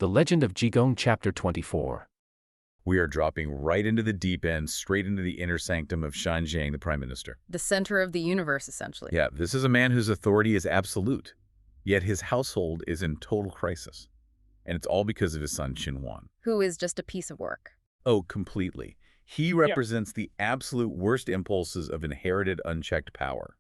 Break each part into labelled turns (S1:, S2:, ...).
S1: The Legend of Jigong Chapter 24.
S2: We are dropping right into the deep end, straight into the inner sanctum of Shanjiang, the Prime Minister.
S3: The center of the universe, essentially.
S2: Yeah, this is a man whose authority is absolute, yet his household is in total crisis. And it's all because of his son, Xinhuan.
S3: Who is just a piece of work.
S2: Oh, completely. He represents the absolute worst impulses of inherited unchecked power.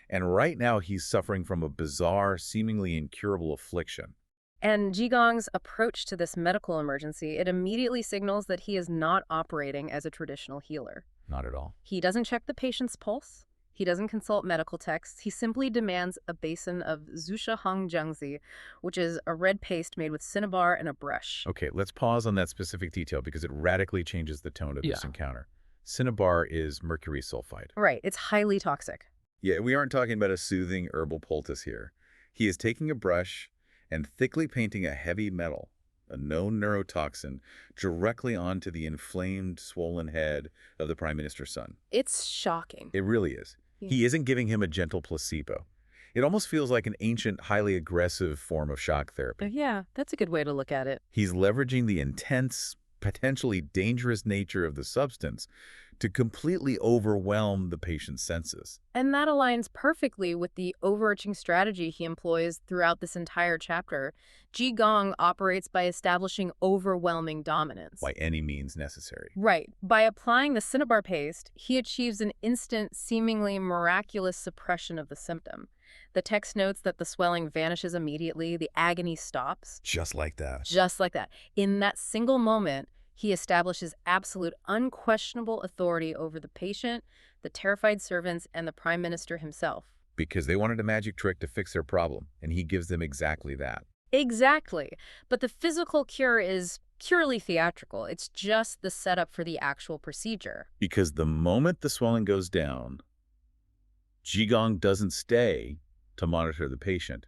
S2: And right now he's suffering from a bizarre, seemingly incurable affliction.
S3: And Jigong's approach to this medical emergency, it immediately signals that he is not operating as a traditional healer.
S2: Not at all.
S3: He doesn't check the patient's pulse. He doesn't consult medical texts. He simply demands a basin of Zushahang Jiangzi, which is a red paste made with cinnabar and a brush.
S2: Okay, let's pause on that specific detail because it radically changes the tone of this encounter. Cinnabar is mercury sulfide.
S3: Right, it's highly toxic.
S2: Yeah, we aren't talking about a soothing herbal poultice here. He is taking a brush and thickly painting a heavy metal, a known neurotoxin, directly onto the inflamed, swollen head of the Prime Minister's son.
S3: It's shocking.
S2: It really is. He isn't giving him a gentle placebo. It almost feels like an ancient, highly aggressive form of shock therapy.
S3: Yeah, that's a good way to look at it.
S2: He's leveraging the intense, potentially dangerous nature of the substance to completely overwhelm the patient's senses.
S3: And that aligns perfectly with the overarching strategy he employs throughout this entire chapter. Jigong operates by establishing overwhelming dominance.
S2: By any means necessary.
S3: Right. By applying the cinnabar paste, he achieves an instant, seemingly miraculous suppression of the symptom. The text notes that the swelling vanishes immediately, the agony stops.
S2: Just like that.
S3: Just like that. In that single moment, he establishes absolute, unquestionable authority over the patient, the terrified servants, and the Prime Minister himself.
S2: Because they wanted a magic trick to fix their problem, and he gives them exactly that.
S3: Exactly. But the physical cure is purely theatrical. It's just the setup for the actual procedure.
S2: Because the moment the swelling goes down, Jigong doesn't stay to monitor the patient.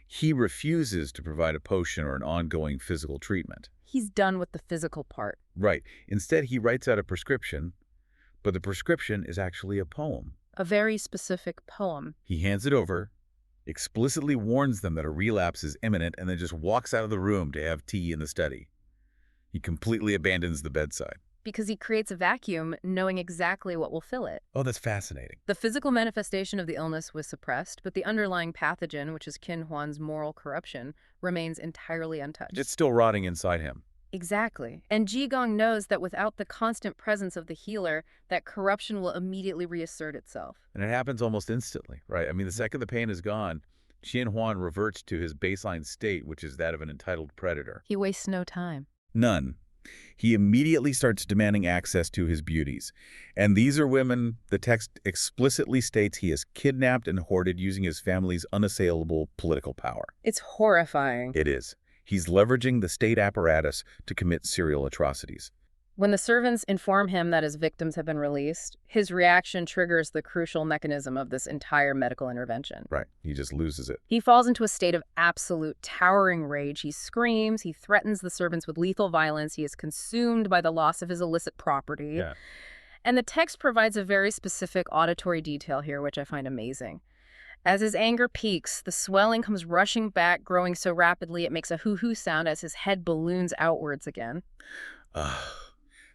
S2: He refuses to provide a potion or an ongoing physical treatment.
S3: He's done with the physical part.
S2: Right. Instead, he writes out a prescription, but the prescription is actually a poem.
S3: A very specific poem.
S2: He hands it over, explicitly warns them that a relapse is imminent, and then just walks out of the room to have tea in the study. He completely abandons the bedside.
S3: Because he creates a vacuum, knowing exactly what will fill it.
S2: Oh, that's fascinating.
S3: The physical manifestation of the illness was suppressed, but the underlying pathogen, which is Qinhuan's moral corruption, remains entirely untouched.
S2: It's still rotting inside him.
S3: Exactly. And Jigong knows that without the constant presence of the healer, that corruption will immediately reassert itself.
S2: And it happens almost instantly, right? I mean, the second the pain is gone, Xinhuan reverts to his baseline state, which is that of an entitled predator.
S3: He wastes no time.
S2: None. He immediately starts demanding access to his beauties. And these are women the text explicitly states he has kidnapped and hoarded using his family's unassailable political power.
S3: It's horrifying.
S2: It is. He's leveraging the state apparatus to commit serial atrocities.
S3: When the servants inform him that his victims have been released, his reaction triggers the crucial mechanism of this entire medical intervention.
S2: Right. He just loses it.
S3: He falls into a state of absolute, towering rage. He screams, he threatens the servants with lethal violence, he is consumed by the loss of his illicit property.
S2: Yeah.
S3: And the text provides a very specific auditory detail here, which I find amazing. As his anger peaks, the swelling comes rushing back, growing so rapidly it makes a hoo-hoo sound as his head balloons outwards again.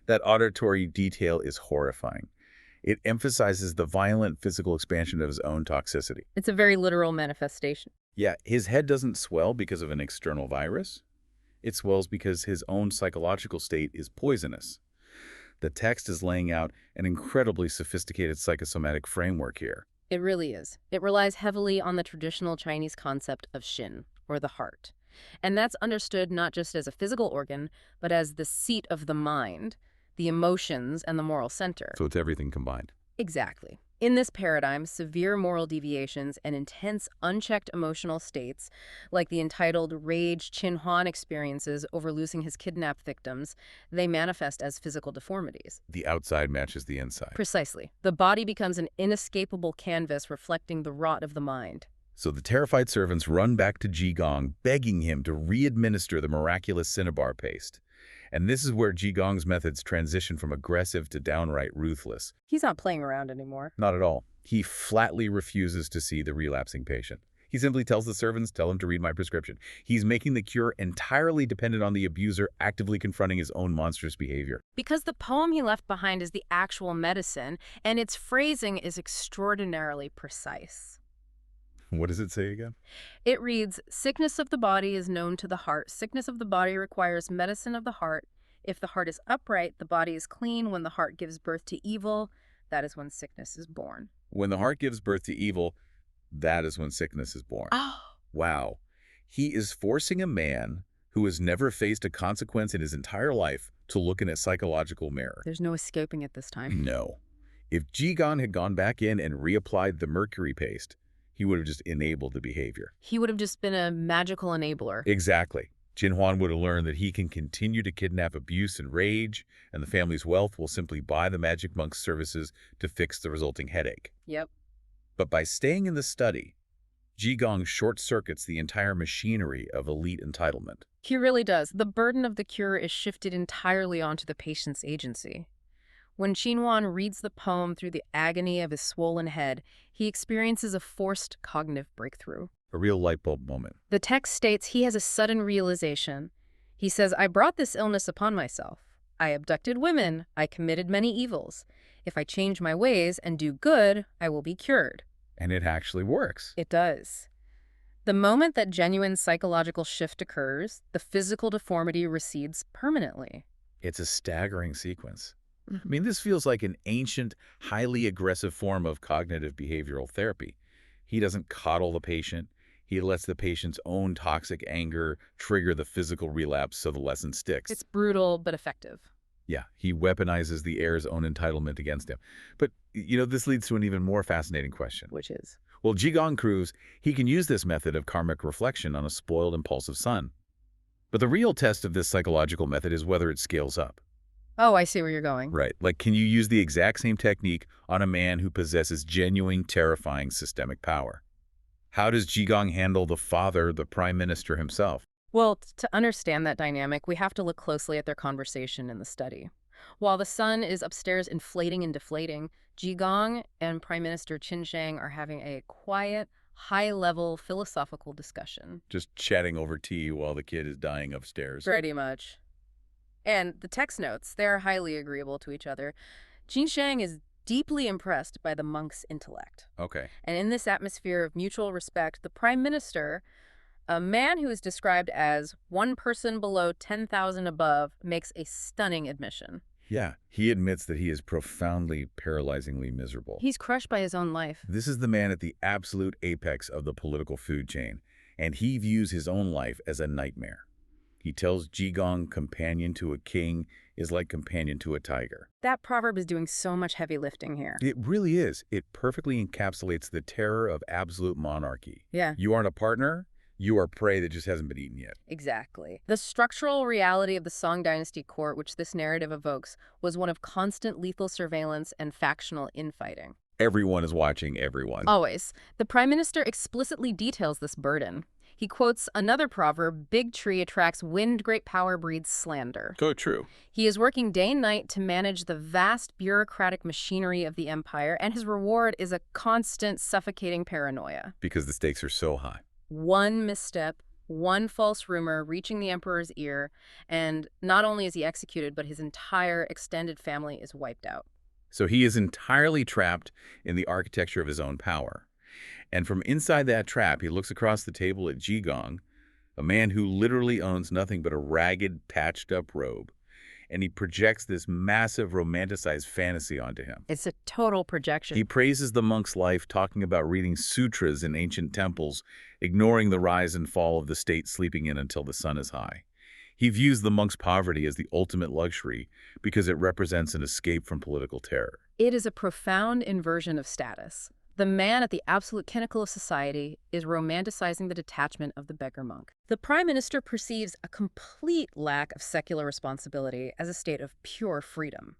S2: That auditory detail is horrifying. It emphasizes the violent physical expansion of his own toxicity.
S3: It's a very literal manifestation.
S2: Yeah, his head doesn't swell because of an external virus. It swells because his own psychological state is poisonous. The text is laying out an incredibly sophisticated psychosomatic framework here.
S3: It really is. It relies heavily on the traditional Chinese concept of Xin, or the heart. And that's understood not just as a physical organ, but as the seat of the mind, the emotions, and the moral center.
S2: So it's everything combined.
S3: Exactly. In this paradigm, severe moral deviations and intense, unchecked emotional states, like the entitled rage Xinhuan experiences over losing his kidnapped victims, they manifest as physical deformities.
S2: The outside matches the inside.
S3: Precisely. The body becomes an inescapable canvas reflecting the rot of the mind.
S2: So the terrified servants run back to Jigong, begging him to re-administer the miraculous cinnabar paste. And this is where Jigong's methods transition from aggressive to downright ruthless.
S3: He's not playing around anymore.
S2: Not at all. He flatly refuses to see the relapsing patient. He simply tells the servants, tell him to read my prescription. He's making the cure entirely dependent on the abuser actively confronting his own monstrous behavior.
S3: Because the poem he left behind is the actual medicine, and its phrasing is extraordinarily precise.
S2: What does it say again?
S3: It reads, "Sickness of the body is known to the heart. Sickness of the body requires medicine of the heart. If the heart is upright, the body is clean. When the heart gives birth to evil, that is when sickness is born."
S2: When the heart gives birth to evil, that is when sickness is born.
S3: Oh.
S2: Wow. He is forcing a man who has never faced a consequence in his entire life to look in a psychological mirror.
S3: There's no escaping it this time.
S2: No. If Jigong had gone back in and reapplied the mercury paste, he would have just enabled the behavior.
S3: He would have just been a magical enabler.
S2: Exactly. Jinhuan would have learned that he can continue to kidnap abuse and rage, and the family's wealth will simply buy the magic monk's services to fix the resulting headache.
S3: Yep.
S2: But by staying in the study, Jigong short-circuits the entire machinery of elite entitlement.
S3: He really does. The burden of the cure is shifted entirely onto the patient's agency. When Xinhuan reads the poem through the agony of his swollen head, he experiences a forced cognitive breakthrough.
S2: A real light bulb moment.
S3: The text states he has a sudden realization. He says, "I brought this illness upon myself. I abducted women. I committed many evils. If I change my ways and do good, I will be cured."
S2: And it actually works.
S3: It does. The moment that genuine psychological shift occurs, the physical deformity recedes permanently.
S2: It's a staggering sequence. I mean, this feels like an ancient, highly aggressive form of cognitive behavioral therapy. He doesn't coddle the patient. He lets the patient's own toxic anger trigger the physical relapse so the lesson sticks.
S3: It's brutal but effective.
S2: Yeah, he weaponizes the heir's own entitlement against him. But, this leads to an even more fascinating question.
S3: Which is?
S2: Well, Jigong proves he can use this method of karmic reflection on a spoiled, impulsive son. But the real test of this psychological method is whether it scales up.
S3: Oh, I see where you're going.
S2: Right. Like, can you use the exact same technique on a man who possesses genuine, terrifying systemic power? How does Jigong handle the father, the prime minister himself?
S3: Well, to understand that dynamic, we have to look closely at their conversation in the study. While the sun is upstairs inflating and deflating, Jigong and Prime Minister Qin Shang are having a quiet, high-level philosophical discussion.
S2: Just chatting over tea while the kid is dying upstairs.
S3: Pretty much. And the text notes, they're highly agreeable to each other. Qin Shang is deeply impressed by the monk's intellect.
S2: Okay.
S3: And in this atmosphere of mutual respect, the Prime Minister, a man who is described as one person below 10,000 above, makes a stunning admission.
S2: Yeah, he admits that he is profoundly, paralyzingly miserable.
S3: He's crushed by his own life.
S2: This is the man at the absolute apex of the political food chain, and he views his own life as a nightmare. He tells Jigong companion to a king is like companion to a tiger.
S3: That proverb is doing so much heavy lifting here.
S2: It really is. It perfectly encapsulates the terror of absolute monarchy.
S3: Yeah.
S2: You aren't a partner, you are prey that just hasn't been eaten yet.
S3: Exactly. The structural reality of the Song Dynasty court, which this narrative evokes, was one of constant lethal surveillance and factional infighting.
S2: Everyone is watching everyone.
S3: Always. The Prime Minister explicitly details this burden. He quotes another proverb, "Big tree attracts wind, great power breeds slander."
S2: So true.
S3: He is working day and night to manage the vast bureaucratic machinery of the empire, and his reward is a constant, suffocating paranoia.
S2: Because the stakes are so high.
S3: One misstep, one false rumor reaching the emperor's ear, and not only is he executed, but his entire extended family is wiped out.
S2: So he is entirely trapped in the architecture of his own power. And from inside that trap, he looks across the table at Jigong, a man who literally owns nothing but a ragged, patched-up robe. And he projects this massive, romanticized fantasy onto him.
S3: It's a total projection.
S2: He praises the monk's life, talking about reading sutras in ancient temples, ignoring the rise and fall of the state sleeping in until the sun is high. He views the monk's poverty as the ultimate luxury because it represents an escape from political terror.
S3: It is a profound inversion of status. The man at the absolute pinnacle of society is romanticizing the detachment of the beggar monk. The Prime Minister perceives a complete lack of secular responsibility as a state of pure freedom.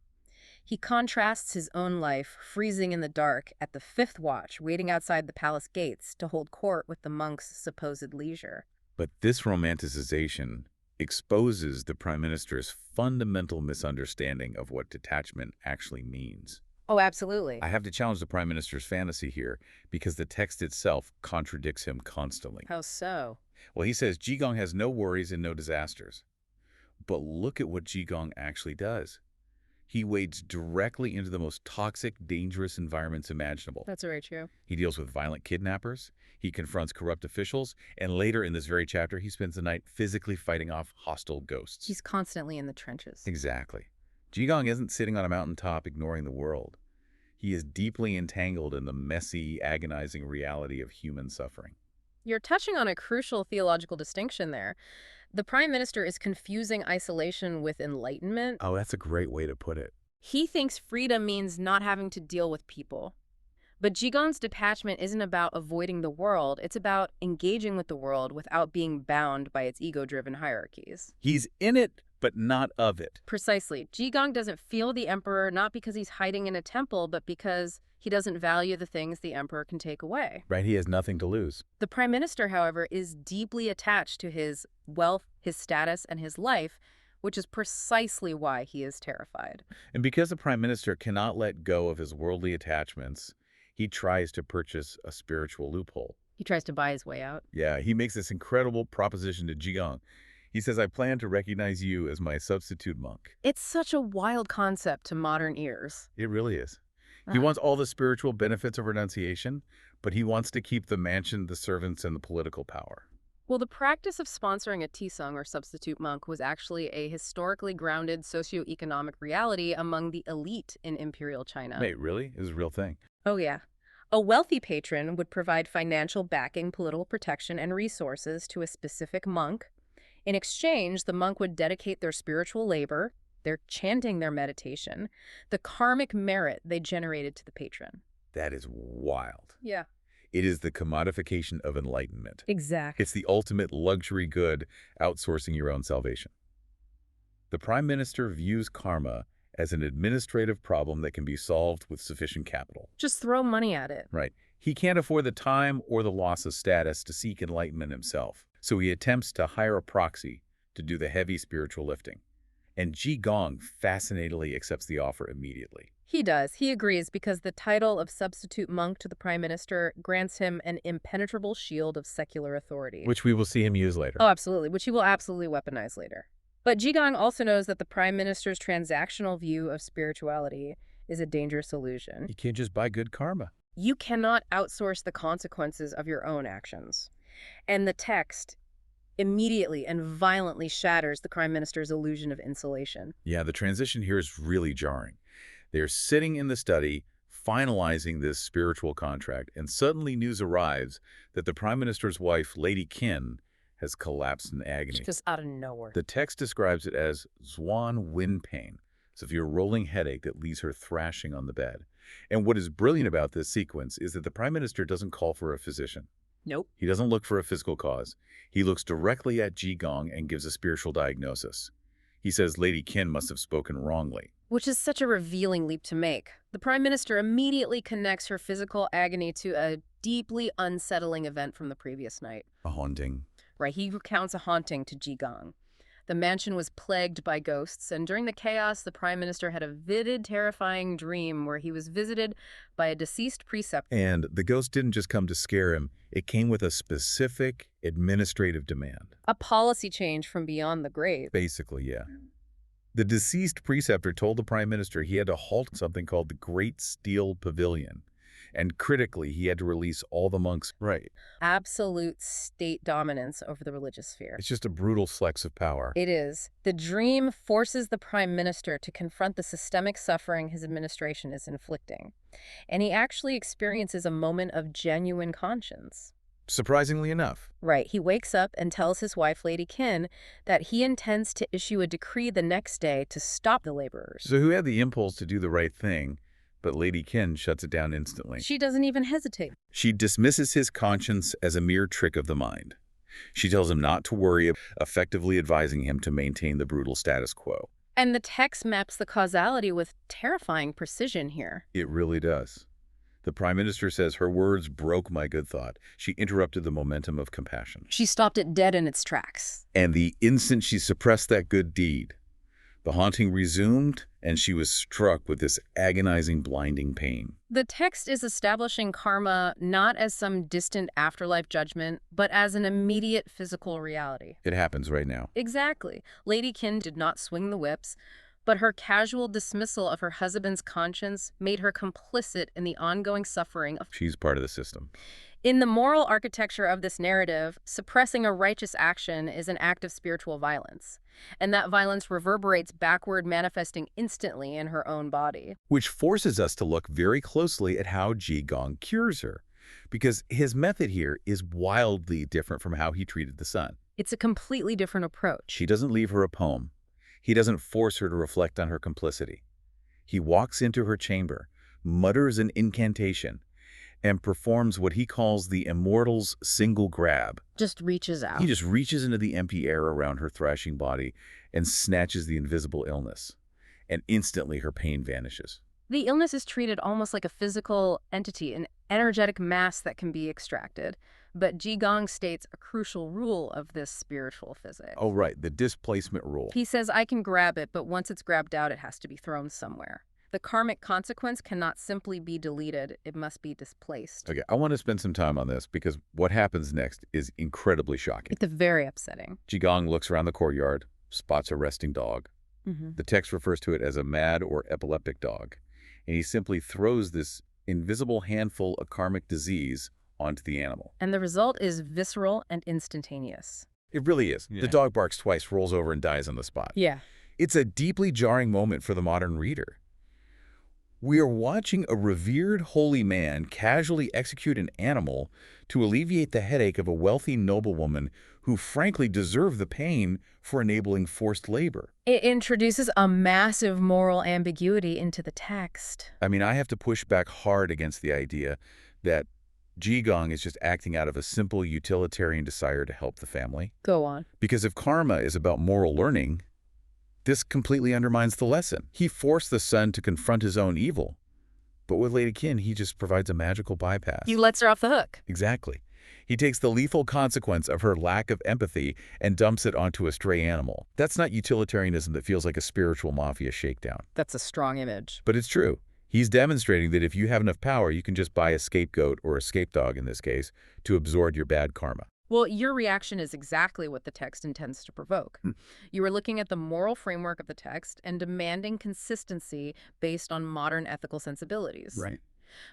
S3: He contrasts his own life, freezing in the dark at the fifth watch, waiting outside the palace gates to hold court with the monk's supposed leisure.
S2: But this romanticization exposes the Prime Minister's fundamental misunderstanding of what detachment actually means.
S3: Oh, absolutely.
S2: I have to challenge the Prime Minister's fantasy here because the text itself contradicts him constantly.
S3: How so?
S2: Well, he says Jigong has no worries and no disasters. But look at what Jigong actually does. He wades directly into the most toxic, dangerous environments imaginable.
S3: That's very true.
S2: He deals with violent kidnappers, he confronts corrupt officials, and later in this very chapter, he spends the night physically fighting off hostile ghosts.
S3: He's constantly in the trenches.
S2: Exactly. Jigong isn't sitting on a mountaintop ignoring the world. He is deeply entangled in the messy, agonizing reality of human suffering.
S3: You're touching on a crucial theological distinction there. The Prime Minister is confusing isolation with enlightenment.
S2: Oh, that's a great way to put it.
S3: He thinks freedom means not having to deal with people. But Jigong's detachment isn't about avoiding the world, it's about engaging with the world without being bound by its ego-driven hierarchies.
S2: He's in it, but not of it.
S3: Precisely. Jigong doesn't feel the emperor not because he's hiding in a temple, but because he doesn't value the things the emperor can take away.
S2: Right, he has nothing to lose.
S3: The Prime Minister, however, is deeply attached to his wealth, his status, and his life, which is precisely why he is terrified.
S2: And because the Prime Minister cannot let go of his worldly attachments, he tries to purchase a spiritual loophole.
S3: He tries to buy his way out.
S2: Yeah, he makes this incredible proposition to Jigong. He says, I plan to recognize you as my substitute monk.
S3: It's such a wild concept to modern ears.
S2: It really is. He wants all the spiritual benefits of renunciation, but he wants to keep the mansion, the servants, and the political power.
S3: Well, the practice of sponsoring a tisang or substitute monk was actually a historically grounded socioeconomic reality among the elite in imperial China.
S2: Wait, really? It's a real thing.
S3: Oh, yeah. A wealthy patron would provide financial backing, political protection, and resources to a specific monk. In exchange, the monk would dedicate their spiritual labor, their chanting, their meditation, the karmic merit they generated to the patron.
S2: That is wild.
S3: Yeah.
S2: It is the commodification of enlightenment.
S3: Exactly.
S2: It's the ultimate luxury good, outsourcing your own salvation. The Prime Minister views karma as an administrative problem that can be solved with sufficient capital.
S3: Just throw money at it.
S2: Right. He can't afford the time or the loss of status to seek enlightenment himself, so he attempts to hire a proxy to do the heavy spiritual lifting. And Jigong fascinatingly accepts the offer immediately.
S3: He does. He agrees because the title of substitute monk to the Prime Minister grants him an impenetrable shield of secular authority.
S2: Which we will see him use later.
S3: Oh, absolutely, which he will absolutely weaponize later. But Jigong also knows that the Prime Minister's transactional view of spirituality is a dangerous illusion.
S2: You can't just buy good karma.
S3: You cannot outsource the consequences of your own actions. And the text immediately and violently shatters the Prime Minister's illusion of insulation.
S2: Yeah, the transition here is really jarring. They're sitting in the study, finalizing this spiritual contract, and suddenly news arrives that the Prime Minister's wife, Lady Qin, has collapsed in agony.
S3: Just out of nowhere.
S2: The text describes it as Zhuan wind pain, severe rolling headache that leaves her thrashing on the bed. And what is brilliant about this sequence is that the Prime Minister doesn't call for a physician.
S3: Nope.
S2: He doesn't look for a physical cause. He looks directly at Jigong and gives a spiritual diagnosis. He says Lady Qin must have spoken wrongly.
S3: Which is such a revealing leap to make. The Prime Minister immediately connects her physical agony to a deeply unsettling event from the previous night.
S2: A haunting.
S3: Right, he recounts a haunting to Jigong. The mansion was plagued by ghosts, and during the chaos, the Prime Minister had a vivid, terrifying dream where he was visited by a deceased preceptor.
S2: And the ghost didn't just come to scare him. It came with a specific administrative demand.
S3: A policy change from beyond the grave.
S2: Basically, yeah. The deceased preceptor told the Prime Minister he had to halt something called the Great Steel Pavilion. And critically, he had to release all the monks. Right.
S3: Absolute state dominance over the religious sphere.
S2: It's just a brutal flex of power.
S3: It is. The dream forces the Prime Minister to confront the systemic suffering his administration is inflicting. And he actually experiences a moment of genuine conscience.
S2: Surprisingly enough.
S3: Right. He wakes up and tells his wife, Lady Qin, that he intends to issue a decree the next day to stop the laborers.
S2: So who had the impulse to do the right thing? But Lady Qin shuts it down instantly.
S3: She doesn't even hesitate.
S2: She dismisses his conscience as a mere trick of the mind. She tells him not to worry, effectively advising him to maintain the brutal status quo.
S3: And the text maps the causality with terrifying precision here.
S2: It really does. The Prime Minister says her words broke my good thought. She interrupted the momentum of compassion.
S3: She stopped it dead in its tracks.
S2: And the instant she suppressed that good deed, The haunting resumed, and she was struck with this agonizing, blinding pain.
S3: The text is establishing karma not as some distant afterlife judgment, but as an immediate physical reality.
S2: It happens right now.
S3: Exactly. Lady Qin did not swing the whips, but her casual dismissal of her husband's conscience made her complicit in the ongoing suffering of...
S2: She's part of the system.
S3: In the moral architecture of this narrative, suppressing a righteous action is an act of spiritual violence, and that violence reverberates backward, manifesting instantly in her own body.
S2: Which forces us to look very closely at how Jigong cures her, because his method here is wildly different from how he treated the son.
S3: It's a completely different approach.
S2: He doesn't leave her a poem. He doesn't force her to reflect on her complicity. He walks into her chamber, mutters an incantation, and performs what he calls the immortal's single grab.
S3: Just reaches out.
S2: He just reaches into the empty air around her thrashing body and snatches the invisible illness. And instantly her pain vanishes.
S3: The illness is treated almost like a physical entity, an energetic mass that can be extracted. But Jigong states a crucial rule of this spiritual physics.
S2: Oh, right, the displacement rule.
S3: He says, I can grab it, but once it's grabbed out, it has to be thrown somewhere. The karmic consequence cannot simply be deleted, it must be displaced.
S2: Okay, I want to spend some time on this because what happens next is incredibly shocking.
S3: It's very upsetting.
S2: Jigong looks around the courtyard, spots a resting dog. The text refers to it as a mad or epileptic dog, and he simply throws this invisible handful of karmic disease onto the animal.
S3: And the result is visceral and instantaneous.
S2: It really is.
S1: Yeah.
S2: The dog barks twice, rolls over, and dies on the spot.
S3: Yeah.
S2: It's a deeply jarring moment for the modern reader. We are watching a revered holy man casually execute an animal to alleviate the headache of a wealthy noblewoman who frankly deserved the pain for enabling forced labor.
S3: It introduces a massive moral ambiguity into the text.
S2: I mean, I have to push back hard against the idea that Jigong is just acting out of a simple utilitarian desire to help the family.
S3: Go on.
S2: Because if karma is about moral learning, this completely undermines the lesson. He forced the son to confront his own evil. But with Lady Qin, he just provides a magical bypass.
S3: He lets her off the hook.
S2: Exactly. He takes the lethal consequence of her lack of empathy and dumps it onto a stray animal. That's not utilitarianism that feels like a spiritual mafia shakedown.
S3: That's a strong image.
S2: But it's true. He's demonstrating that if you have enough power, you can just buy a scapegoat, or a scapegoat in this case, to absorb your bad karma.
S3: Well, your reaction is exactly what the text intends to provoke. You are looking at the moral framework of the text and demanding consistency based on modern ethical sensibilities.
S2: Right.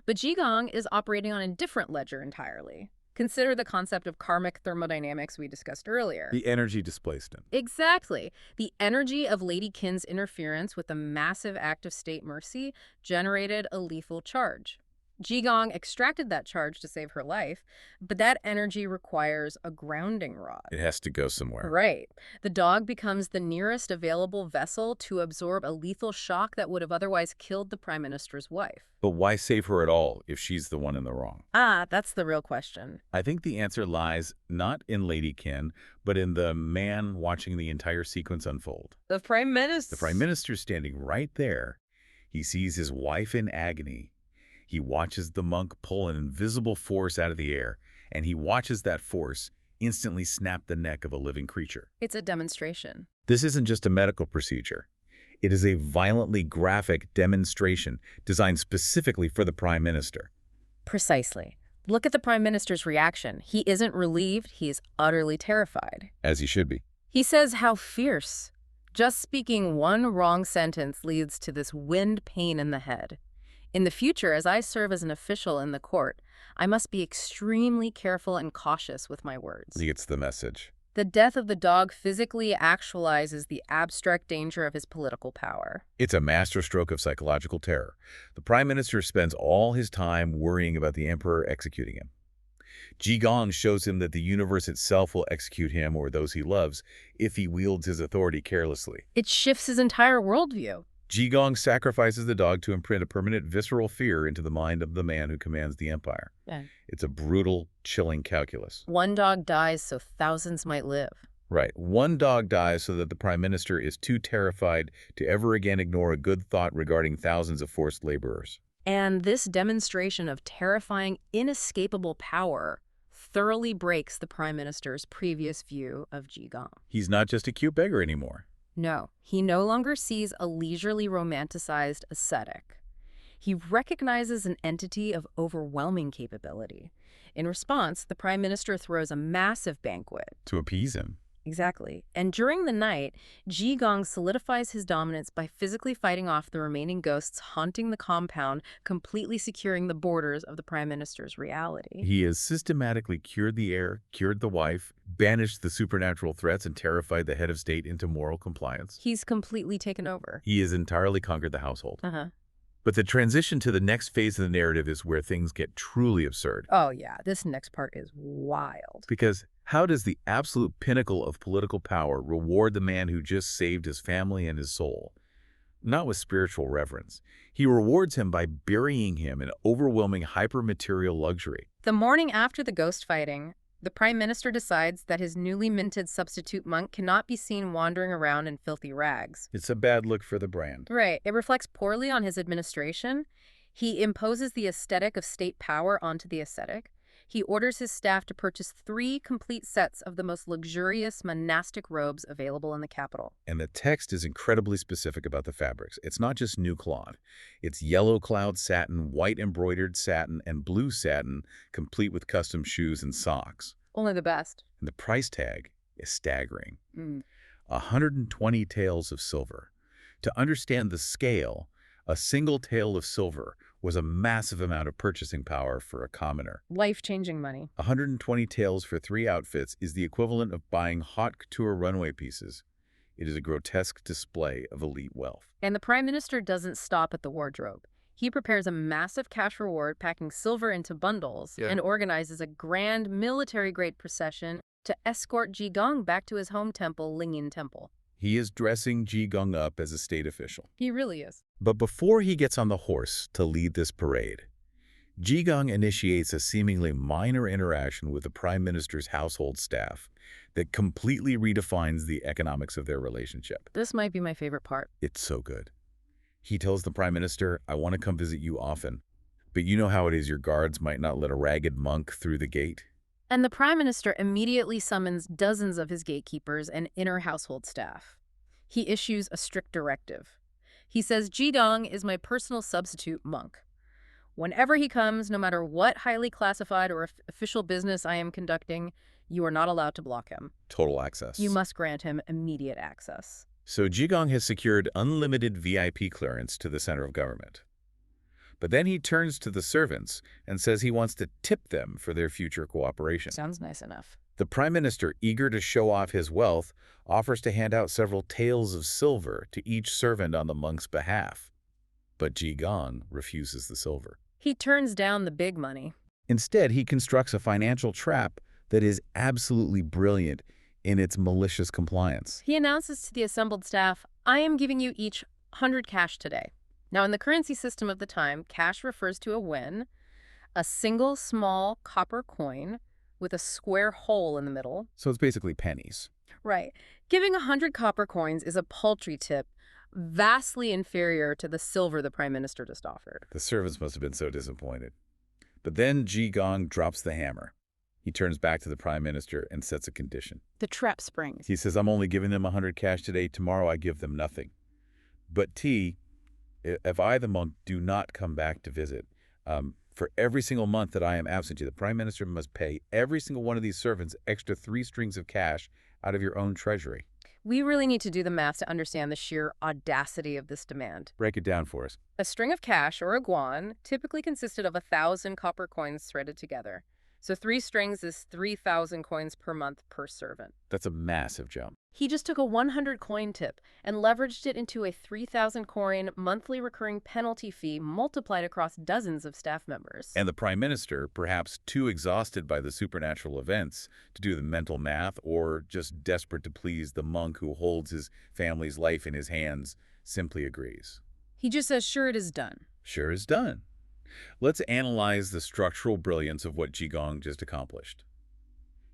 S3: But Jigong is operating on a different ledger entirely. Consider the concept of karmic thermodynamics we discussed earlier.
S2: The energy displacement.
S3: Exactly. The energy of Lady Qin's interference with a massive act of state mercy generated a lethal charge. Jigong extracted that charge to save her life, but that energy requires a grounding rod.
S2: It has to go somewhere.
S3: Right. The dog becomes the nearest available vessel to absorb a lethal shock that would have otherwise killed the Prime Minister's wife.
S2: But why save her at all if she's the one in the wrong?
S3: That's the real question.
S2: I think the answer lies not in Lady Qin, but in the man watching the entire sequence unfold.
S3: The Prime Minister.
S2: The Prime Minister's standing right there. He sees his wife in agony. He watches the monk pull an invisible force out of the air, and he watches that force instantly snap the neck of a living creature.
S3: It's a demonstration.
S2: This isn't just a medical procedure. It is a violently graphic demonstration designed specifically for the Prime Minister.
S3: Precisely. Look at the Prime Minister's reaction. He isn't relieved, he is utterly terrified.
S2: As he should be.
S3: He says how fierce. Just speaking one wrong sentence leads to this wind pain in the head. In the future, as I serve as an official in the court, I must be extremely careful and cautious with my words.
S2: He gets the message.
S3: The death of the dog physically actualizes the abstract danger of his political power.
S2: It's a masterstroke of psychological terror. The Prime Minister spends all his time worrying about the Emperor executing him. Jigong shows him that the universe itself will execute him or those he loves if he wields his authority carelessly.
S3: It shifts his entire worldview.
S2: Jigong sacrifices the dog to imprint a permanent visceral fear into the mind of the man who commands the empire.
S3: Yeah.
S2: It's a brutal, chilling calculus.
S3: One dog dies so thousands might live.
S2: Right. One dog dies so that the Prime Minister is too terrified to ever again ignore a good thought regarding thousands of forced laborers.
S3: And this demonstration of terrifying, inescapable power thoroughly breaks the Prime Minister's previous view of Jigong.
S2: He's not just a cute beggar anymore.
S3: No, he no longer sees a leisurely romanticized ascetic. He recognizes an entity of overwhelming capability. In response, the prime minister throws a massive banquet.
S2: To appease him.
S3: Exactly. And during the night, Jigong solidifies his dominance by physically fighting off the remaining ghosts haunting the compound, completely securing the borders of the prime minister's reality.
S2: He has systematically cured the heir, cured the wife, banished the supernatural threats, and terrified the head of state into moral compliance.
S3: He's completely taken over.
S2: He has entirely conquered the household.
S3: Uh-huh.
S2: But the transition to the next phase of the narrative is where things get truly absurd.
S3: Oh, yeah. This next part is wild.
S2: Because how does the absolute pinnacle of political power reward the man who just saved his family and his soul? Not with spiritual reverence. He rewards him by burying him in overwhelming hyper-material luxury.
S3: The morning after the ghost fighting, the prime minister decides that his newly minted substitute monk cannot be seen wandering around in filthy rags.
S2: It's a bad look for the brand.
S3: Right. It reflects poorly on his administration. He imposes the aesthetic of state power onto the ascetic. He orders his staff to purchase 3 complete sets of the most luxurious monastic robes available in the capital.
S2: And the text is incredibly specific about the fabrics. It's not just new cloth. It's yellow cloud satin, white embroidered satin, and blue satin, complete with custom shoes and socks.
S3: Only the best.
S2: And the price tag is staggering.
S3: Mm.
S2: 120 taels of silver. To understand the scale, a single tael of silver was a massive amount of purchasing power for a commoner.
S3: Life-changing money.
S2: 120 taels for 3 outfits is the equivalent of buying haute couture runway pieces. It is a grotesque display of elite wealth.
S3: And the prime minister doesn't stop at the wardrobe. He prepares a massive cash reward, packing silver into bundles, and organizes a grand military-grade procession to escort Jigong back to his home temple, Lingyin Temple.
S2: He is dressing Jigong up as a state official.
S3: He really is.
S2: But before he gets on the horse to lead this parade, Jigong initiates a seemingly minor interaction with the prime minister's household staff that completely redefines the economics of their relationship.
S3: This might be my favorite part.
S2: It's so good. He tells the prime minister, "I want to come visit you often, but you know how it is, your guards might not let a ragged monk through the gate."
S3: And the prime minister immediately summons dozens of his gatekeepers and inner household staff. He issues a strict directive. He says, Jigong is my personal substitute monk. Whenever he comes, no matter what highly classified or official business I am conducting, you are not allowed to block him.
S2: Total access.
S3: You must grant him immediate access.
S2: So Jigong has secured unlimited VIP clearance to the center of government. But then he turns to the servants and says he wants to tip them for their future cooperation.
S3: Sounds nice enough.
S2: The prime minister, eager to show off his wealth, offers to hand out several taels of silver to each servant on the monk's behalf. But Jigong refuses the silver.
S3: He turns down the big money.
S2: Instead, he constructs a financial trap that is absolutely brilliant in its malicious compliance.
S3: He announces to the assembled staff, I am giving you each 100 cash today. Now, in the currency system of the time, cash refers to a wen, a single small copper coin with a square hole in the middle.
S2: So it's basically pennies.
S3: Right. Giving 100 copper coins is a paltry tip, vastly inferior to the silver the prime minister just offered.
S2: The servants must have been so disappointed. But then Jigong drops the hammer. He turns back to the prime minister and sets a condition.
S3: The trap springs.
S2: He says, I'm only giving them 100 cash today. Tomorrow I give them nothing. But if I, the monk, do not come back to visit, for every single month that I am absent, the prime minister must pay every single one of these servants extra 3 strings of cash out of your own treasury.
S3: We really need to do the math to understand the sheer audacity of this demand.
S2: Break it down for us.
S3: A string of cash, or a guan, typically consisted of 1,000 copper coins threaded together. So 3 strings is 3,000 coins per month per servant.
S2: That's a massive jump.
S3: He just took a 100 coin tip and leveraged it into a 3,000 coin monthly recurring penalty fee multiplied across dozens of staff members.
S2: And the prime minister, perhaps too exhausted by the supernatural events to do the mental math or just desperate to please the monk who holds his family's life in his hands, simply agrees.
S3: He just says, sure, it is done.
S2: Sure is done. Let's analyze the structural brilliance of what Jigong just accomplished.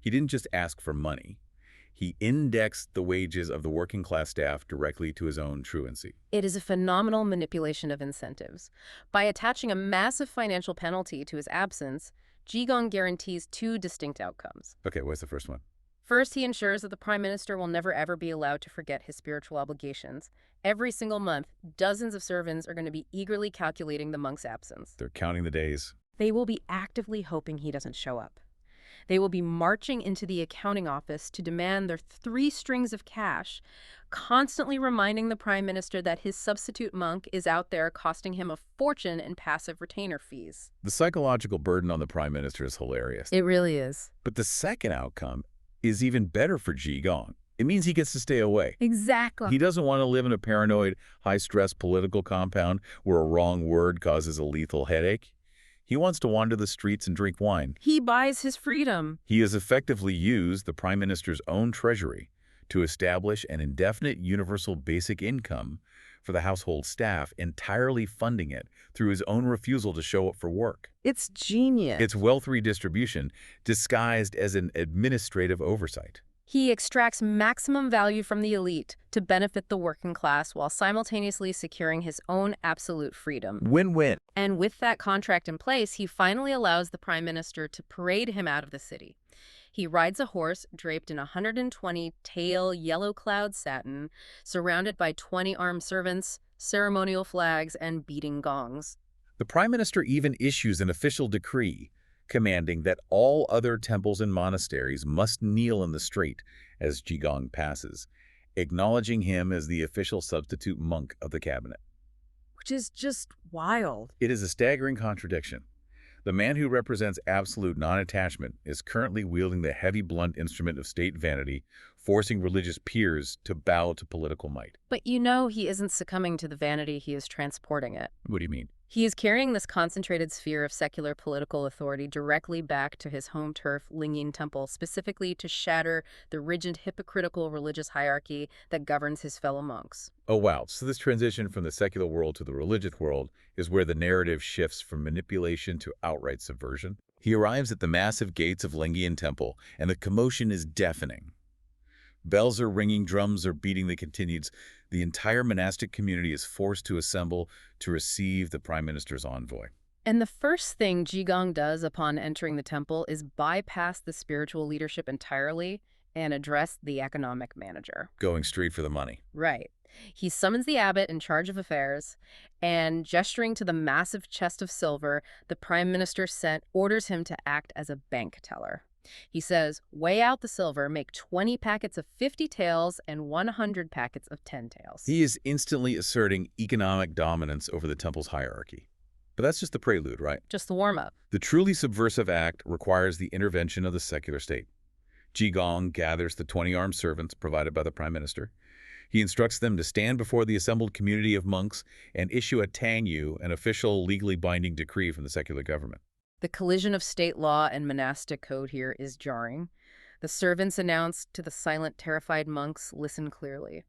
S2: He didn't just ask for money. He indexed the wages of the working class staff directly to his own truancy.
S3: It is a phenomenal manipulation of incentives. By attaching a massive financial penalty to his absence, Jigong guarantees 2 distinct outcomes.
S2: Okay, what's the first one?
S3: First, he ensures that the prime minister will never ever be allowed to forget his spiritual obligations. Every single month, dozens of servants are going to be eagerly calculating the monk's absence.
S2: They're counting the days.
S3: They will be actively hoping he doesn't show up. They will be marching into the accounting office to demand their 3 strings of cash, constantly reminding the prime minister that his substitute monk is out there costing him a fortune in passive retainer fees.
S2: The psychological burden on the prime minister is hilarious.
S3: It really is.
S2: But the second outcome is even better for Jigong. It means he gets to stay away.
S3: Exactly.
S2: He doesn't want to live in a paranoid, high-stress political compound where a wrong word causes a lethal headache. He wants to wander the streets and drink wine.
S3: He buys his freedom.
S2: He has effectively used the prime minister's own treasury to establish an indefinite universal basic income for the household staff, entirely funding it through his own refusal to show up for work.
S3: It's genius.
S2: It's wealth redistribution disguised as an administrative oversight.
S3: He extracts maximum value from the elite to benefit the working class while simultaneously securing his own absolute freedom.
S2: Win-win.
S3: And with that contract in place, he finally allows the prime minister to parade him out of the city. He rides a horse draped in 120-tail yellow cloud satin, surrounded by 20 armed servants, ceremonial flags, and beating gongs.
S2: The prime minister even issues an official decree commanding that all other temples and monasteries must kneel in the street as Jigong passes, acknowledging him as the official substitute monk of the cabinet.
S3: Which is just wild.
S2: It is a staggering contradiction. The man who represents absolute non-attachment is currently wielding the heavy, blunt instrument of state vanity, forcing religious peers to bow to political might.
S3: But you know he isn't succumbing to the vanity, he is transporting it.
S2: What do you mean?
S3: He is carrying this concentrated sphere of secular political authority directly back to his home turf, Lingyin Temple, specifically to shatter the rigid, hypocritical religious hierarchy that governs his fellow monks.
S2: Oh, wow. So this transition from the secular world to the religious world is where the narrative shifts from manipulation to outright subversion. He arrives at the massive gates of Lingyin Temple, and the commotion is deafening. Bells are ringing, drums are beating the continues. The entire monastic community is forced to assemble to receive the prime minister's envoy.
S3: And the first thing Jigong does upon entering the temple is bypass the spiritual leadership entirely and address the economic manager.
S2: Going straight for the money.
S3: Right. He summons the abbot in charge of affairs, and gesturing to the massive chest of silver the prime minister sent, orders him to act as a bank teller. He says, weigh out the silver, make 20 packets of 50 taels and 100 packets of 10 taels.
S2: He is instantly asserting economic dominance over the temple's hierarchy. But that's just the prelude, right?
S3: Just the warm-up.
S2: The truly subversive act requires the intervention of the secular state. Jigong gathers the 20 armed servants provided by the prime minister. He instructs them to stand before the assembled community of monks and issue a tangyu, an official legally binding decree from the secular government.
S3: The collision of state law and monastic code here is jarring. The servants announce to the silent, terrified monks, listen clearly.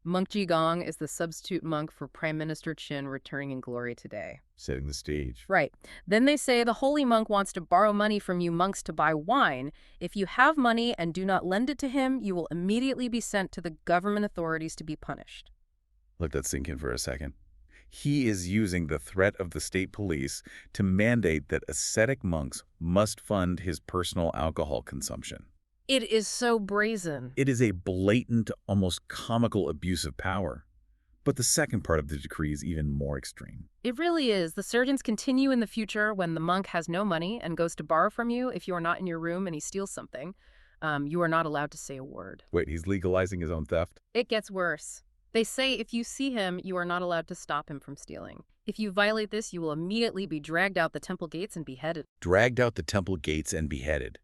S3: Monk Jigong is the substitute monk for Prime Minister Qin returning in glory today.
S2: Setting the stage.
S3: Right. Then they say the holy monk wants to borrow money from you monks to buy wine. If you have money and do not lend it to him, you will immediately be sent to the government authorities to be punished.
S2: Let that sink in for a second. He is using the threat of the state police to mandate that ascetic monks must fund his personal alcohol consumption.
S3: It is so brazen.
S2: It is a blatant, almost comical abuse of power. But the second part of the decree is even more extreme.
S3: It really is. The surgeons continue in the future when the monk has no money and goes to borrow from you. If you are not in your room and he steals something, you are not allowed to say a word.
S2: Wait, he's legalizing his own theft?
S3: It gets worse. They say if you see him, you are not allowed to stop him from stealing. If you violate this, you will immediately be dragged out the temple gates and beheaded.
S2: Dragged out the temple gates and beheaded.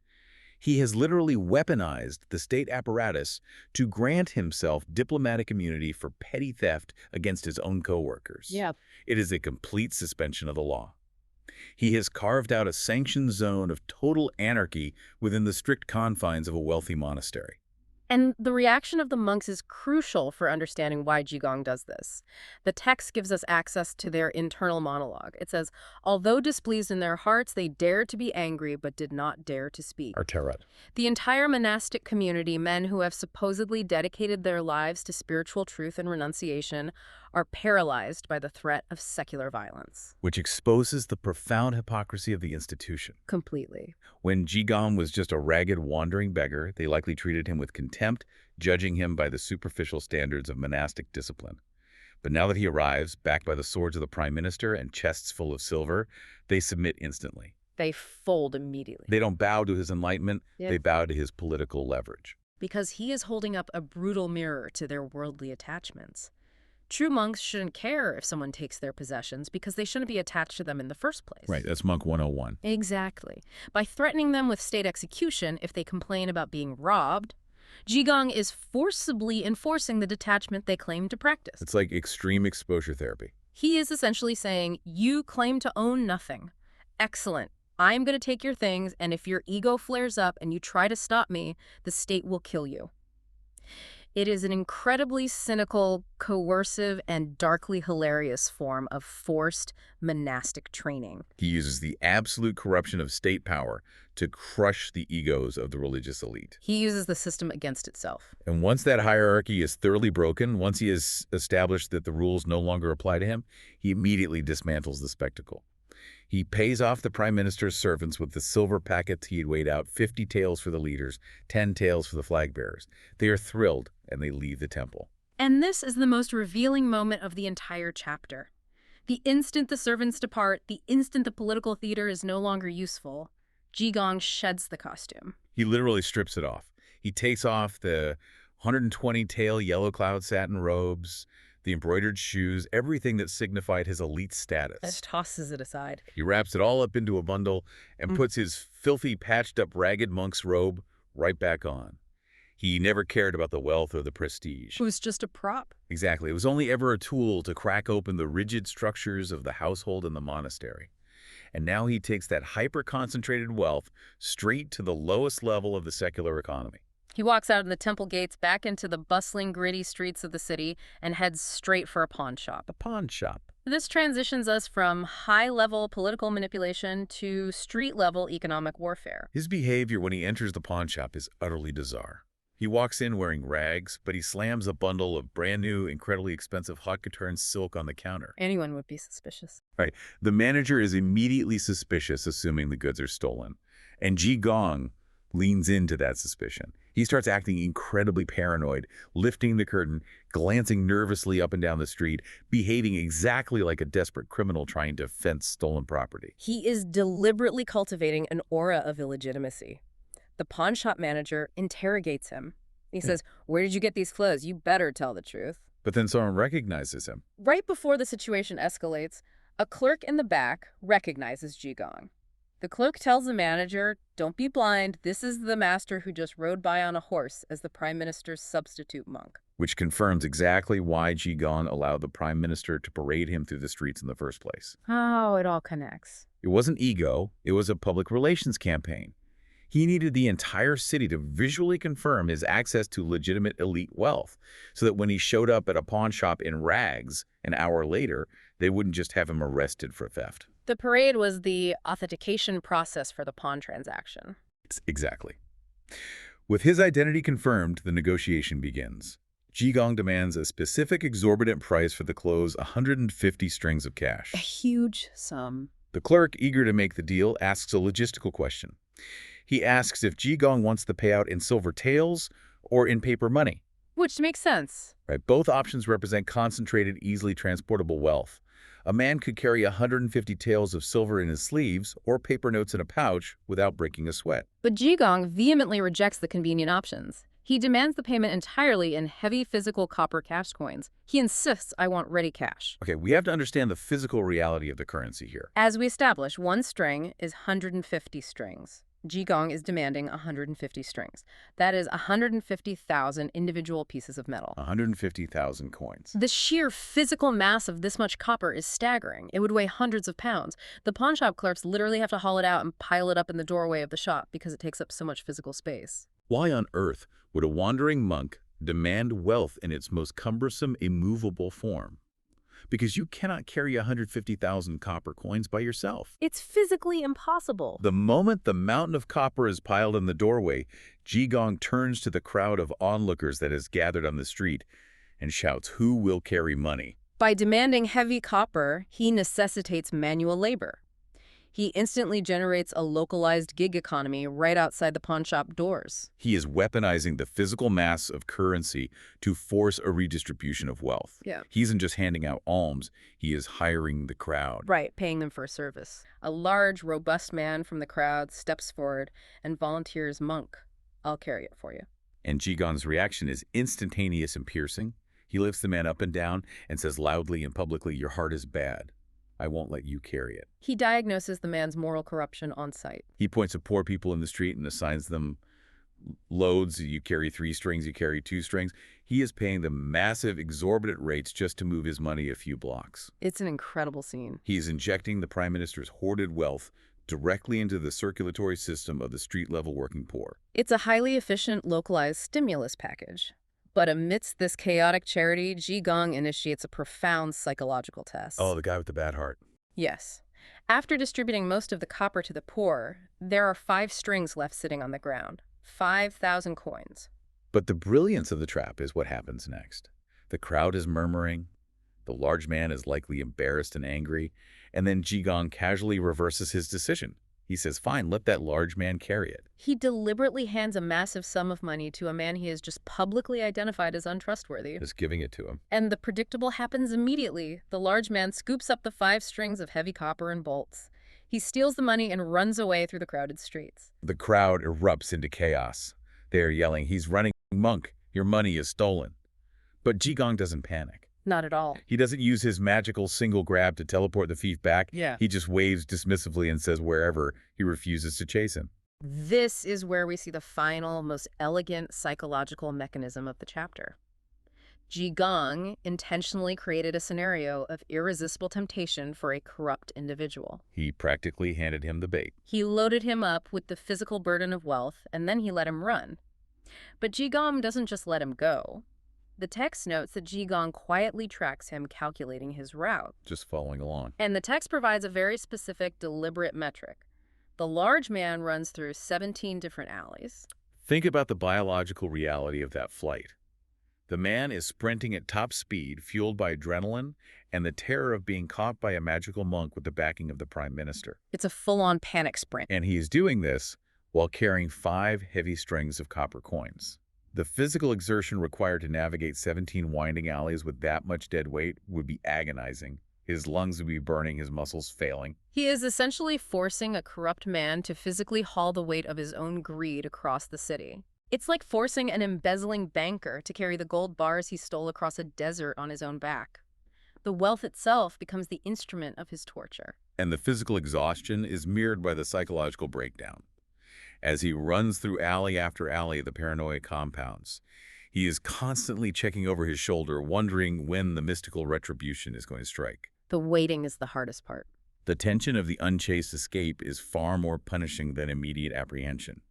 S2: He has literally weaponized the state apparatus to grant himself diplomatic immunity for petty theft against his own co-workers.
S3: Yeah.
S2: It is a complete suspension of the law. He has carved out a sanctioned zone of total anarchy within the strict confines of a wealthy monastery.
S3: And the reaction of the monks is crucial for understanding why Jigong does this. The text gives us access to their internal monologue. It says, although displeased in their hearts, they dared to be angry, but did not dare to speak.
S2: Arterat.
S3: The entire monastic community, men who have supposedly dedicated their lives to spiritual truth and renunciation, are paralyzed by the threat of secular violence.
S2: Which exposes the profound hypocrisy of the institution.
S3: Completely.
S2: When Jigong was just a ragged, wandering beggar, they likely treated him with contempt, judging him by the superficial standards of monastic discipline. But now that he arrives, backed by the swords of the prime minister and chests full of silver, they submit instantly.
S3: They fold immediately.
S2: They don't bow to his enlightenment,
S3: Yep.
S2: they bow to his political leverage.
S3: Because he is holding up a brutal mirror to their worldly attachments. True monks shouldn't care if someone takes their possessions because they shouldn't be attached to them in the first place.
S2: Right, that's Monk 101.
S3: Exactly. By threatening them with state execution if they complain about being robbed, Jigong is forcibly enforcing the detachment they claim to practice.
S2: It's like extreme exposure therapy.
S3: He is essentially saying, you claim to own nothing. Excellent. I'm going to take your things, and if your ego flares up and you try to stop me, the state will kill you. It is an incredibly cynical, coercive, and darkly hilarious form of forced monastic training.
S2: He uses the absolute corruption of state power to crush the egos of the religious elite.
S3: He uses the system against itself.
S2: And once that hierarchy is thoroughly broken, once he has established that the rules no longer apply to him, he immediately dismantles the spectacle. He pays off the prime minister's servants with the silver packets he had weighed out, 50 taels for the leaders, 10 taels for the flag bearers. They are thrilled, and they leave the temple.
S3: And this is the most revealing moment of the entire chapter. The instant the servants depart, the instant the political theater is no longer useful, Jigong sheds the costume.
S2: He literally strips it off. He takes off the 120-tael yellow cloud satin robes, the embroidered shoes, everything that signified his elite status.
S3: Just tosses it aside.
S2: He wraps it all up into a bundle and puts his filthy, patched-up, ragged monk's robe right back on. He never cared about the wealth or the prestige.
S3: It was just a prop.
S2: Exactly. It was only ever a tool to crack open the rigid structures of the household and the monastery. And now he takes that hyper-concentrated wealth straight to the lowest level of the secular economy.
S3: He walks out of the temple gates back into the bustling, gritty streets of the city and heads straight for a pawn shop.
S2: A pawn shop.
S3: This transitions us from high-level political manipulation to street-level economic warfare.
S2: His behavior when he enters the pawn shop is utterly bizarre. He walks in wearing rags, but he slams a bundle of brand new, incredibly expensive haute couture and silk on the counter.
S3: Anyone would be suspicious.
S2: Right. The manager is immediately suspicious, assuming the goods are stolen. And Jigong leans into that suspicion. He starts acting incredibly paranoid, lifting the curtain, glancing nervously up and down the street, behaving exactly like a desperate criminal trying to fence stolen property.
S3: He is deliberately cultivating an aura of illegitimacy. The pawn shop manager interrogates him. He says, "Where did you get these clothes? You better tell the truth."
S2: But then someone recognizes him.
S3: Right before the situation escalates, a clerk in the back recognizes Jigong. The clerk tells the manager, "Don't be blind. This is the master who just rode by on a horse as the prime minister's substitute monk."
S2: Which confirms exactly why Jigong allowed the prime minister to parade him through the streets in the first place.
S3: Oh, it all connects.
S2: It wasn't ego, it was a public relations campaign. He needed the entire city to visually confirm his access to legitimate elite wealth, so that when he showed up at a pawn shop in rags an hour later, they wouldn't just have him arrested for theft.
S3: The parade was the authentication process for the pawn transaction.
S2: Exactly. With his identity confirmed, the negotiation begins. Jigong demands a specific exorbitant price for the clothes, 150 strings of cash.
S3: A huge sum.
S2: The clerk, eager to make the deal, asks a logistical question. He asks if Jigong wants the payout in silver taels or in paper money.
S3: Which makes sense.
S2: Right? Both options represent concentrated, easily transportable wealth. A man could carry 150 taels of silver in his sleeves or paper notes in a pouch without breaking a sweat.
S3: But Jigong vehemently rejects the convenient options. He demands the payment entirely in heavy physical copper cash coins. He insists, "I want ready cash."
S2: Okay, we have to understand the physical reality of the currency here.
S3: As we establish, one string is 150 strings. Jigong is demanding 150 strings. That is 150,000 individual pieces of metal.
S2: 150,000 coins.
S3: The sheer physical mass of this much copper is staggering. It would weigh hundreds of pounds. The pawn shop clerks literally have to haul it out and pile it up in the doorway of the shop because it takes up so much physical space.
S2: Why on earth would a wandering monk demand wealth in its most cumbersome, immovable form? Because you cannot carry 150,000 copper coins by yourself.
S3: It's physically impossible.
S2: The moment the mountain of copper is piled in the doorway, Jigong turns to the crowd of onlookers that has gathered on the street and shouts, "Who will carry money?"
S3: By demanding heavy copper, he necessitates manual labor. He instantly generates a localized gig economy right outside the pawn shop doors.
S2: He is weaponizing the physical mass of currency to force a redistribution of wealth.
S3: Yeah.
S2: He isn't just handing out alms, he is hiring the crowd.
S3: Right, paying them for a service. A large, robust man from the crowd steps forward and volunteers, "Monk, I'll carry it for you."
S2: And Jigong's reaction is instantaneous and piercing. He lifts the man up and down and says loudly and publicly, "Your heart is bad. I won't let you carry it."
S3: He diagnoses the man's moral corruption on sight.
S2: He points at poor people in the street and assigns them loads. You carry 3 strings, you carry 2 strings. He is paying them massive, exorbitant rates just to move his money a few blocks.
S3: It's an incredible scene.
S2: He is injecting the prime minister's hoarded wealth directly into the circulatory system of the street-level working poor.
S3: It's a highly efficient, localized stimulus package. But amidst this chaotic charity, Jigong initiates a profound psychological test.
S2: Oh, the guy with the bad heart.
S3: Yes. After distributing most of the copper to the poor, there are 5 strings left sitting on the ground. 5,000 coins.
S2: But the brilliance of the trap is what happens next. The crowd is murmuring. The large man is likely embarrassed and angry. And then Jigong casually reverses his decision. He says, "Fine, let that large man carry it."
S3: He deliberately hands a massive sum of money to a man he has just publicly identified as untrustworthy.
S2: Just giving it to him.
S3: And the predictable happens immediately. The large man scoops up the 5 strings of heavy copper and bolts. He steals the money and runs away through the crowded streets.
S2: The crowd erupts into chaos. They are yelling, "He's running, Monk. Your money is stolen." But Jigong doesn't panic.
S3: Not at all.
S2: He doesn't use his magical single grab to teleport the thief back.
S3: Yeah.
S2: He just waves dismissively and says wherever. He refuses to chase him.
S3: This is where we see the final, most elegant psychological mechanism of the chapter. Jigong intentionally created a scenario of irresistible temptation for a corrupt individual.
S2: He practically handed him the bait.
S3: He loaded him up with the physical burden of wealth, and then he let him run. But Jigong doesn't just let him go. The text notes that Jigong quietly tracks him, calculating his route.
S2: Just following along.
S3: And the text provides a very specific, deliberate metric. The large man runs through 17 different alleys.
S2: Think about the biological reality of that flight. The man is sprinting at top speed, fueled by adrenaline and the terror of being caught by a magical monk with the backing of the prime minister.
S3: It's a full-on panic sprint.
S2: And he is doing this while carrying 5 heavy strings of copper coins. The physical exertion required to navigate 17 winding alleys with that much dead weight would be agonizing. His lungs would be burning, his muscles failing.
S3: He is essentially forcing a corrupt man to physically haul the weight of his own greed across the city. It's like forcing an embezzling banker to carry the gold bars he stole across a desert on his own back. The wealth itself becomes the instrument of his torture.
S2: And the physical exhaustion is mirrored by the psychological breakdown. As he runs through alley after alley of the paranoia compounds, he is constantly checking over his shoulder, wondering when the mystical retribution is going to strike.
S3: The waiting is the hardest part.
S2: The tension of the unchased escape is far more punishing than immediate apprehension.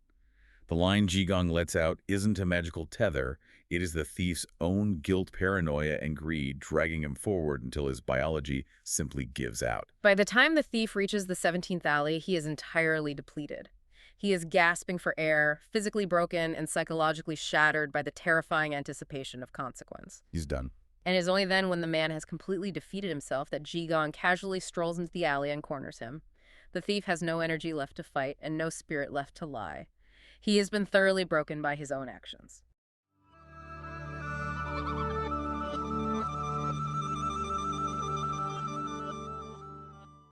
S2: The line Jigong lets out isn't a magical tether, it is the thief's own guilt, paranoia, and greed dragging him forward until his biology simply gives out.
S3: By the time the thief reaches the 17th alley, he is entirely depleted. He is gasping for air, physically broken, and psychologically shattered by the terrifying anticipation of consequence.
S2: He's done.
S3: And it is only then, when the man has completely defeated himself, that Jigong casually strolls into the alley and corners him. The thief has no energy left to fight and no spirit left to lie. He has been thoroughly broken by his own actions.